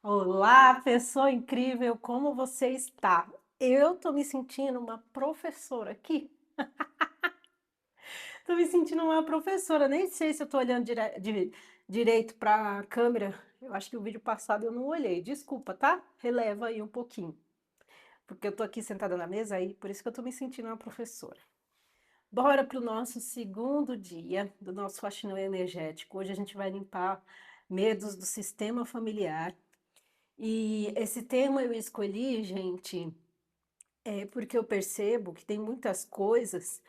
Olá, pessoa incrível, como você está? Eu tô me sentindo uma professora aqui. Tô me sentindo uma professora, nem sei se eu tô olhando direito para a câmera. Eu acho que o vídeo passado eu não olhei. Desculpa, tá? Releva aí um pouquinho, porque eu tô aqui sentada na mesa aí, por isso que eu tô me sentindo uma professora. Bora pro nosso segundo dia do nosso faxinão energético. Hoje a gente vai limpar medos do sistema familiar. E esse tema eu escolhi, gente, porque eu percebo que tem muitas coisas,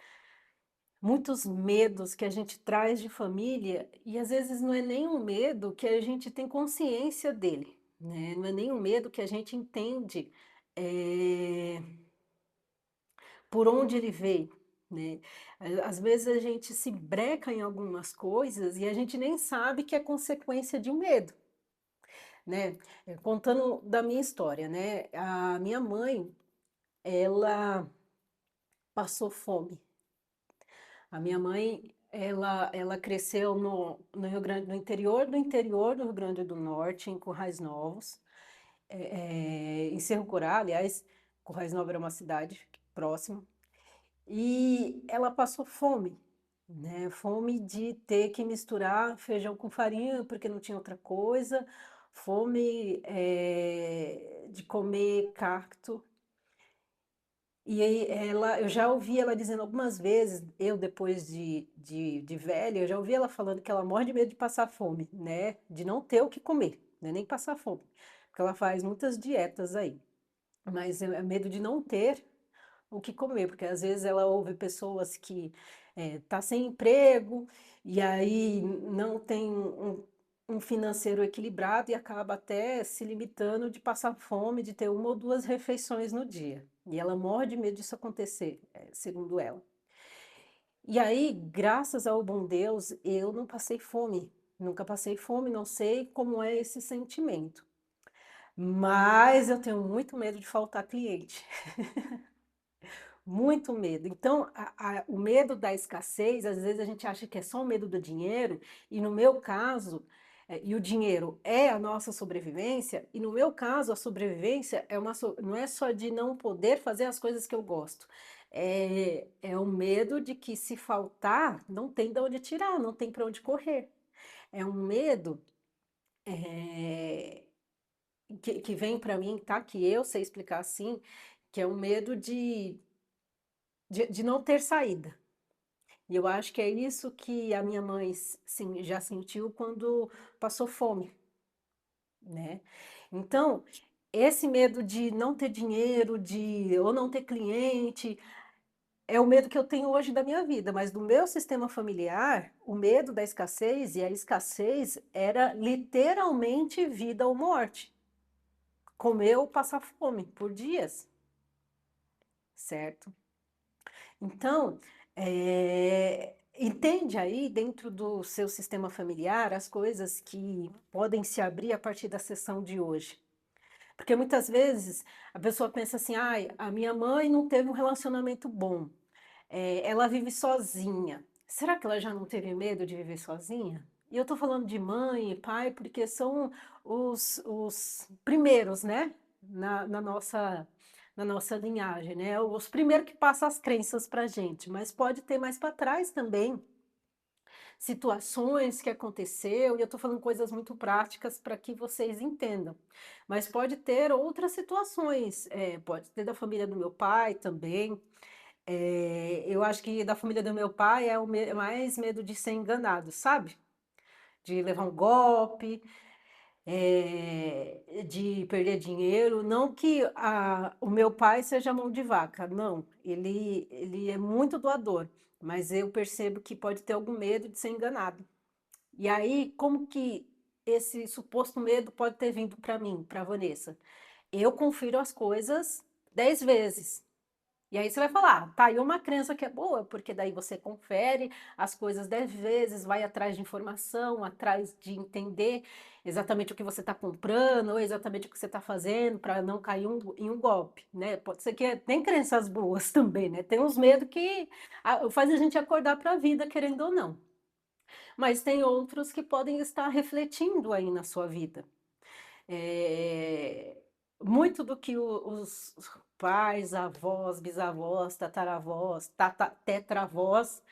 muitos medos que a gente traz de família, e às vezes não é nem um medo que a gente tem consciência dele, né? Não é nem um medo que a gente entende eh, por onde ele veio, né? Às vezes a gente se breca em algumas coisas e a gente nem sabe que é consequência de um medo, né? Contando da minha história, né? A minha mãe, ela passou fome. A minha mãe, ela cresceu no Rio Grande, no interior do Rio Grande do Norte, em Currais Novos, em Cerro Corá, aliás, Currais Novos era uma cidade próxima, e ela passou fome, né? Fome de ter que misturar feijão com farinha, porque não tinha outra coisa, fome, de comer cacto. E aí eu já ouvi ela dizendo algumas vezes, eu depois de velha, eu já ouvi ela falando que ela morre de medo de passar fome, né? De não ter o que comer, né? Nem passar fome. Porque ela faz muitas dietas aí. Mas é medo de não ter o que comer, porque às vezes ela ouve pessoas que tá sem emprego e aí não tem um financeiro equilibrado e acaba até se limitando de passar fome, de ter uma ou duas refeições no dia. E ela morre de medo disso acontecer, segundo ela. E aí, graças ao bom Deus, eu não passei fome. Nunca passei fome, não sei como é esse sentimento. Mas eu tenho muito medo de faltar cliente. Muito medo. Então, o medo da escassez, às vezes a gente acha que é só o medo do dinheiro, e no meu caso, e o dinheiro é a nossa sobrevivência, e no meu caso, a sobrevivência não é só de não poder fazer as coisas que eu gosto, é o medo de que se faltar, não tem de onde tirar, não tem para onde correr. É um medo eh, que vem para mim, tá? Que eu sei explicar assim, que é um medo de não ter saída. E eu acho que é isso que a minha mãe sim, já sentiu quando passou fome, né? Então, esse medo de não ter dinheiro, de ou não ter cliente, é o medo que eu tenho hoje da minha vida, mas do meu sistema familiar, o medo da escassez, e a escassez era literalmente vida ou morte. Comer ou passar fome por dias, certo? Então, entende aí dentro do seu sistema familiar as coisas que podem se abrir a partir da sessão de hoje. Porque muitas vezes a pessoa pensa assim, ai, a minha mãe não teve um relacionamento bom, ela vive sozinha. Será que ela já não teve medo de viver sozinha? E eu estou falando de mãe e pai porque são os primeiros, né? Na nossa linhagem, né? Os primeiros que passam as crenças para a gente, mas pode ter mais para trás também situações que aconteceu, e eu estou falando coisas muito práticas para que vocês entendam. Mas pode ter outras situações, pode ter da família do meu pai também. Eu acho que da família do meu pai é mais medo de ser enganado, sabe? De levar um golpe, de perder dinheiro. Não que o meu pai seja mão de vaca, não. Ele é muito doador, mas eu percebo que pode ter algum medo de ser enganado. E aí, como que esse suposto medo pode ter vindo para mim, para a Vanessa? Eu confiro as coisas 10 vezes. E aí você vai falar, tá aí uma crença que é boa, porque daí você confere as coisas 10 vezes, vai atrás de informação, atrás de entender exatamente o que você está comprando, ou exatamente o que você está fazendo, para não cair em um golpe, né? Pode ser que tem crenças boas também, né? Tem uns medos que faz a gente acordar para a vida, querendo ou não. Mas tem outros que podem estar refletindo aí na sua vida. É, muito do que os pais, avós, bisavós, tataravós, tetravós,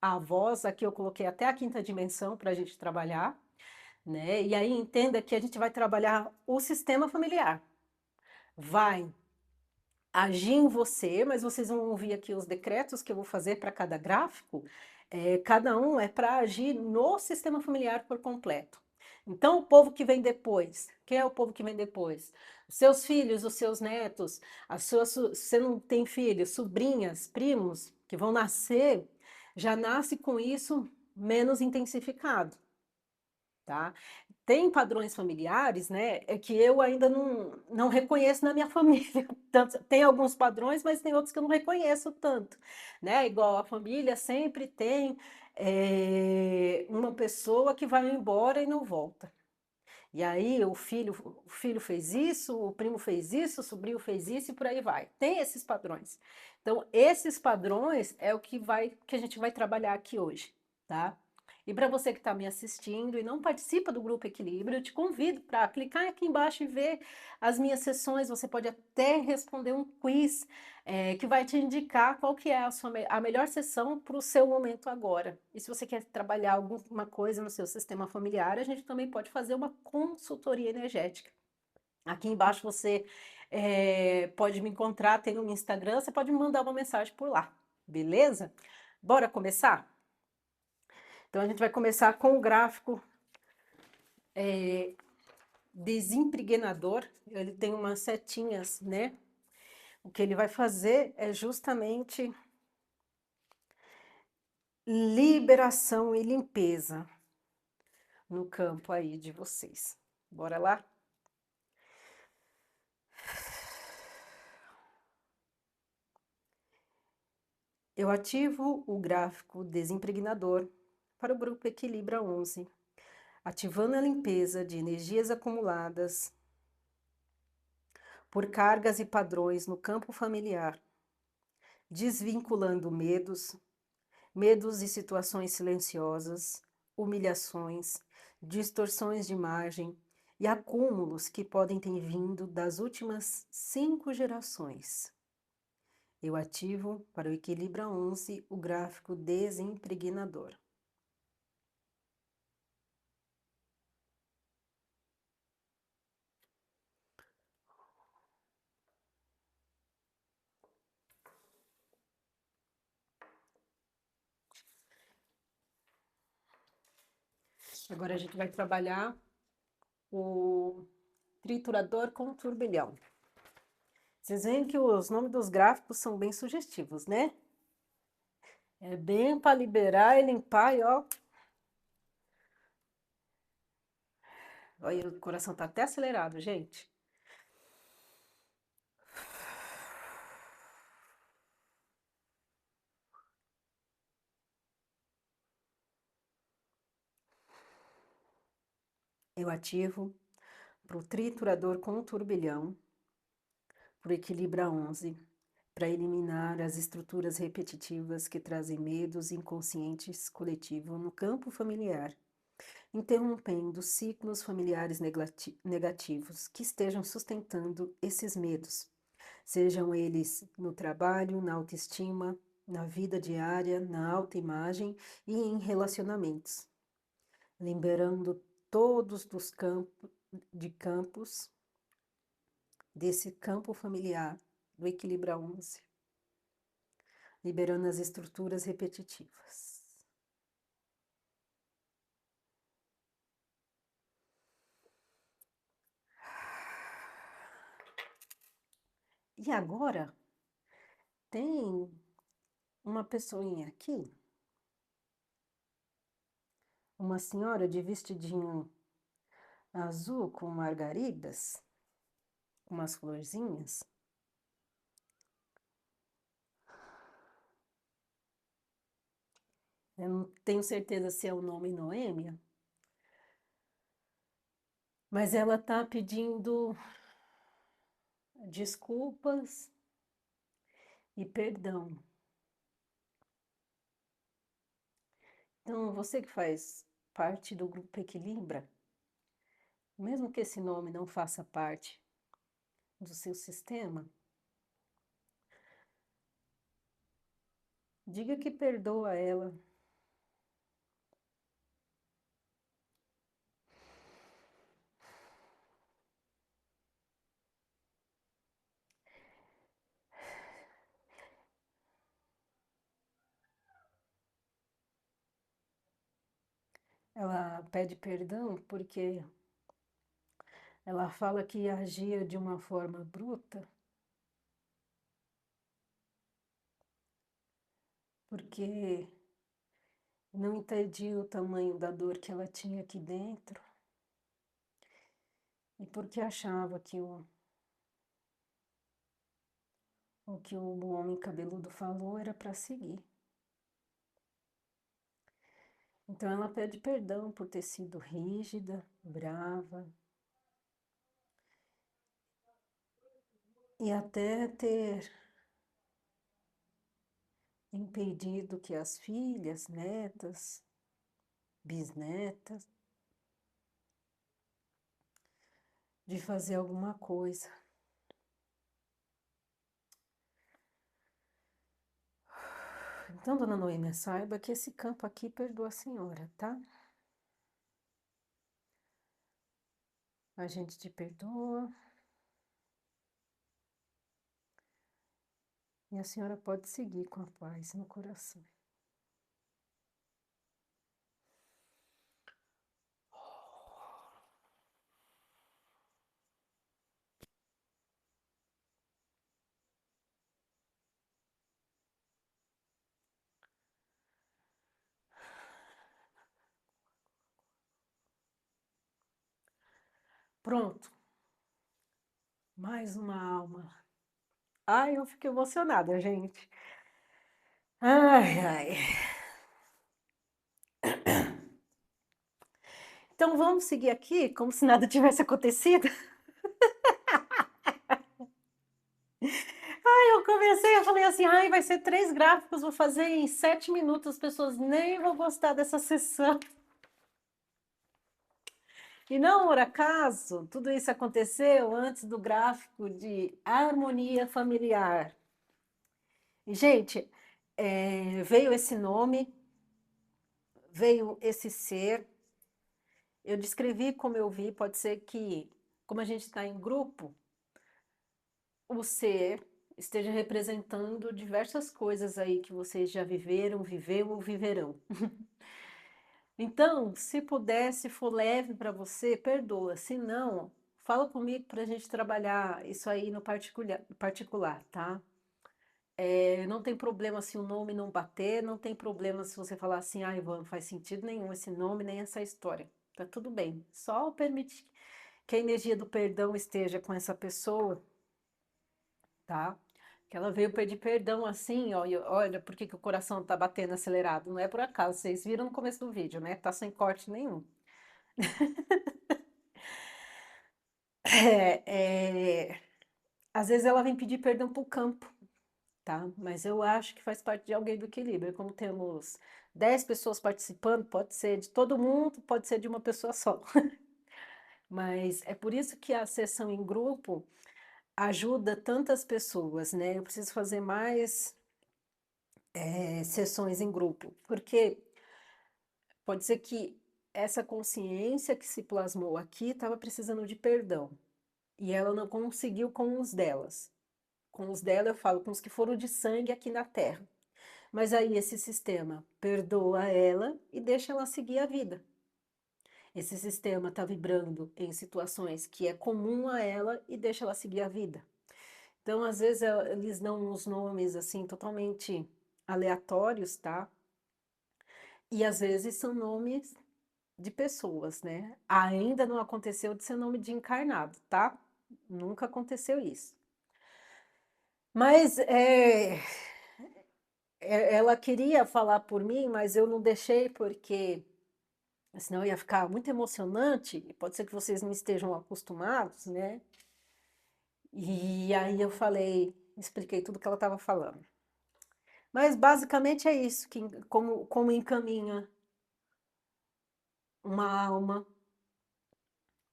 avós, aqui eu coloquei até a quinta dimensão para a gente trabalhar, né? E aí entenda que a gente vai trabalhar o sistema familiar. Vai agir em você, mas vocês vão ouvir aqui os decretos que eu vou fazer para cada gráfico. Cada um é para agir no sistema familiar por completo. Então, o povo que vem depois, quem é o povo que vem depois? Os seus filhos, os seus netos, se você não tem filhos, sobrinhas, primos, que vão nascer, já nasce com isso menos intensificado, tá? Tem padrões familiares, né, que eu ainda não reconheço na minha família. Tanto, tem alguns padrões, mas tem outros que eu não reconheço tanto, né? Igual a família sempre tem uma pessoa que vai embora e não volta. E aí o filho fez isso, o primo fez isso, o sobrinho fez isso e por aí vai. Tem esses padrões. Então, esses padrões é o que a gente vai trabalhar aqui hoje, tá? E para você que está me assistindo e não participa do Grupo Equilíbrio, eu te convido para clicar aqui embaixo e ver as minhas sessões. Você pode até responder um quiz que vai te indicar qual que é a melhor sessão para o seu momento agora. E se você quer trabalhar alguma coisa no seu sistema familiar, a gente também pode fazer uma consultoria energética. Aqui embaixo você pode me encontrar, tem um Instagram, você pode me mandar uma mensagem por lá, beleza? Bora começar? Então a gente vai começar com o gráfico desimpregnador. Ele tem umas setinhas, né? O que ele vai fazer é justamente liberação e limpeza no campo aí de vocês. Bora lá? Eu ativo o gráfico desimpregnador para o grupo Equilibra 11, ativando a limpeza de energias acumuladas por cargas e padrões no campo familiar, desvinculando medos e situações silenciosas, humilhações, distorções de imagem e acúmulos que podem ter vindo das últimas 5 gerações. Eu ativo para o Equilibra 11 o gráfico desimpregnador. Agora a gente vai trabalhar o triturador com turbilhão. Vocês veem que os nomes dos gráficos são bem sugestivos, né? É bem para liberar e limpar e ó. Olha, o coração tá até acelerado, gente. Eu ativo para o triturador com turbilhão, para o Equilibra 11, para eliminar as estruturas repetitivas que trazem medos inconscientes coletivos no campo familiar, interrompendo ciclos familiares negativos que estejam sustentando esses medos, sejam eles no trabalho, na autoestima, na vida diária, na autoimagem e em relacionamentos, liberando todos dos campos desse campo familiar do Equilibra 11, liberando as estruturas repetitivas. E agora tem uma pessoinha aqui, uma senhora de vestidinho azul com margaridas, com umas florzinhas. Eu não tenho certeza se é o nome Noêmia, mas ela tá pedindo desculpas e perdão. Então, você que faz parte do Grupo Equilibra, mesmo que esse nome não faça parte do seu sistema, diga que perdoa ela. Ela pede perdão porque ela fala que agia de uma forma bruta, porque não entendia o tamanho da dor que ela tinha aqui dentro e porque achava que o que o homem cabeludo falou era para seguir. Então ela pede perdão por ter sido rígida, brava e até ter impedido que as filhas, netas, bisnetas, de fazer alguma coisa. Então, dona Noêmia, saiba que esse campo aqui perdoa a senhora, tá? A gente te perdoa e a senhora pode seguir com a paz no coração. Pronto, mais uma alma. Ai, eu fiquei emocionada, gente. Ai, ai. Então vamos seguir aqui como se nada tivesse acontecido? Eu comecei, eu falei assim, ai, vai ser 3 gráficos, vou fazer em 7 minutos, as pessoas nem vão gostar dessa sessão. E não por acaso, tudo isso aconteceu antes do gráfico de harmonia familiar. E, gente, veio esse nome, veio esse ser, eu descrevi como eu vi, pode ser que, como a gente está em grupo, o ser esteja representando diversas coisas aí que vocês já viveram, viveu ou viverão. Então, se puder, se for leve para você, perdoa. Se não, fala comigo para a gente trabalhar isso aí no particular, tá? Não tem problema se o nome não bater, não tem problema se você falar assim, ah, Ivan, não faz sentido nenhum esse nome, nem essa história. Tá tudo bem. Só permite que a energia do perdão esteja com essa pessoa, tá? Que ela veio pedir perdão assim, ó, e olha por que que o coração tá batendo acelerado. Não é por acaso, vocês viram no começo do vídeo, né? Tá sem corte nenhum. Às vezes ela vem pedir perdão pro campo, tá? Mas eu acho que faz parte de alguém do equilíbrio. Como temos 10 pessoas participando, pode ser de todo mundo, pode ser de uma pessoa só. Mas é por isso que a sessão em grupo ajuda tantas pessoas, né? Eu preciso fazer mais sessões em grupo, porque pode ser que essa consciência que se plasmou aqui estava precisando de perdão e ela não conseguiu com os delas. Com os dela, eu falo com os que foram de sangue aqui na Terra. Mas aí esse sistema perdoa ela e deixa ela seguir a vida. Esse sistema está vibrando em situações que é comum a ela e deixa ela seguir a vida. Então, às vezes, eles dão uns nomes assim totalmente aleatórios, tá? E às vezes são nomes de pessoas, né? Ainda não aconteceu de ser nome de encarnado, tá? Nunca aconteceu isso. Mas ela queria falar por mim, mas eu não deixei porque senão ia ficar muito emocionante e pode ser que vocês não estejam acostumados, né? E aí eu falei, expliquei tudo que ela estava falando. Mas basicamente é isso, que como encaminha uma alma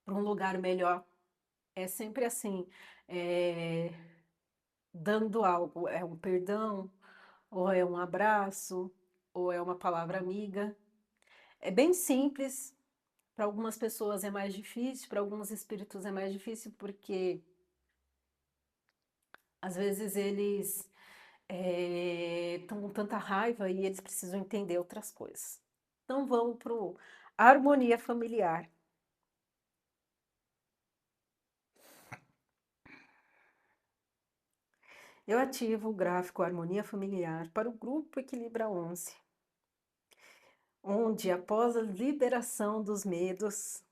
para um lugar melhor. É sempre assim, eh, dando algo, é um perdão, ou é um abraço, ou é uma palavra amiga. É bem simples, para algumas pessoas é mais difícil, para alguns espíritos é mais difícil, porque às vezes eles estão com tanta raiva e eles precisam entender outras coisas. Então vamos para a harmonia familiar. Eu ativo o gráfico Harmonia Familiar para o grupo Equilibra 11, onde após a liberação dos medos,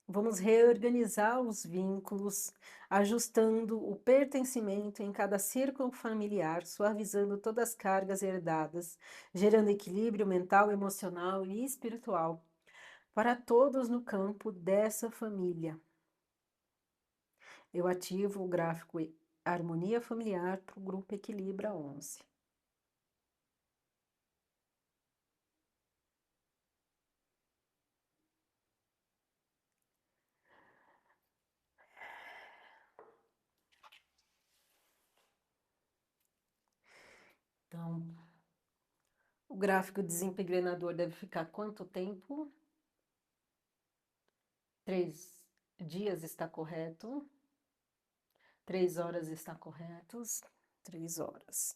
vamos reorganizar os vínculos, ajustando o pertencimento em cada círculo familiar, suavizando todas as cargas herdadas, gerando equilíbrio mental, emocional e espiritual para todos no campo dessa família. Eu ativo o gráfico Harmonia Familiar para o grupo Equilibra 11. Então, o gráfico desempenador deve ficar quanto tempo? 3 dias está correto. 3 horas está corretos. 3 horas.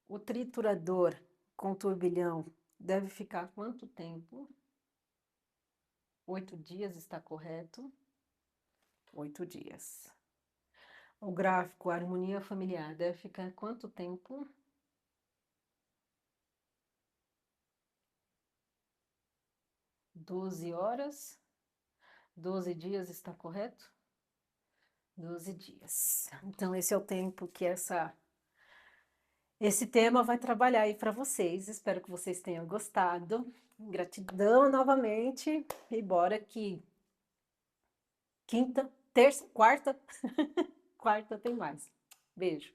O triturador com turbilhão deve ficar quanto tempo? 8 dias está correto. 8 dias. O gráfico harmonia familiar deve ficar quanto tempo? 12 horas. 12 dias está correto? 12 dias. Então, esse é o tempo que esse tema vai trabalhar aí para vocês. Espero que vocês tenham gostado. Gratidão novamente. E bora que quinta, terça, quarta, quarta tem mais. Beijo.